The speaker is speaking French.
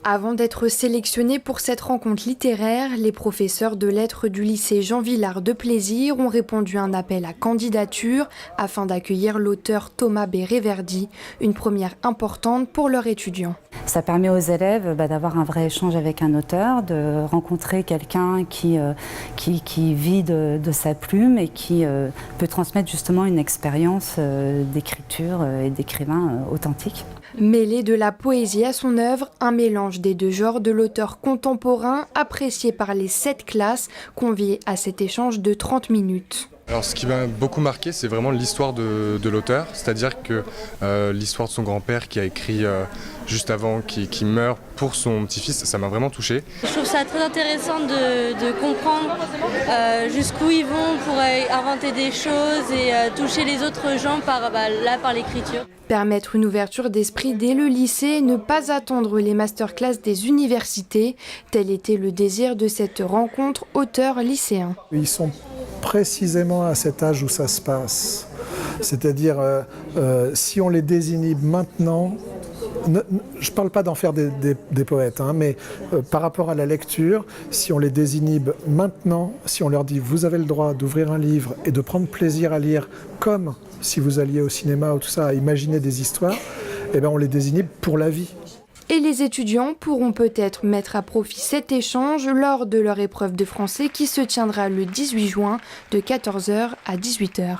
Avant d'être sélectionnés pour cette rencontre littéraire, les professeurs de lettres du lycée Jean Villard de Plaisir ont répondu à un appel à candidature afin d'accueillir l'auteur Thomas Béréverdi, une première importante pour leurs étudiants. Ça permet aux élèves d'avoir un vrai échange avec un auteur, de rencontrer quelqu'un qui vit de sa plume et qui peut transmettre justement une expérience d'écriture et d'écrivain authentique. Mêler de la poésie à son œuvre, un mélange des deux genres de l'auteur contemporain apprécié par les 7 classes conviées à cet échange de 30 minutes. Alors ce qui m'a beaucoup marqué, c'est vraiment l'histoire de l'auteur, c'est-à-dire que l'histoire de son grand-père qui a écrit juste avant, qui meurt pour son petit-fils, ça m'a vraiment touché. Je trouve ça très intéressant de comprendre jusqu'où ils vont pour inventer des choses et toucher les autres gens par l'écriture. Permettre une ouverture d'esprit dès le lycée et ne pas attendre les masterclass des universités, tel était le désir de cette rencontre auteur-lycéen. Ils sont précisément à cet âge où ça se passe. C'est-à-dire, si on les désinhibe maintenant, je ne parle pas d'en faire des poètes, mais par rapport à la lecture, si on les désinhibe maintenant, si on leur dit vous avez le droit d'ouvrir un livre et de prendre plaisir à lire comme si vous alliez au cinéma ou tout ça, à imaginer des histoires, eh bien on les désinhibe pour la vie. Et les étudiants pourront peut-être mettre à profit cet échange lors de leur épreuve de français qui se tiendra le 18 juin de 14h à 18h.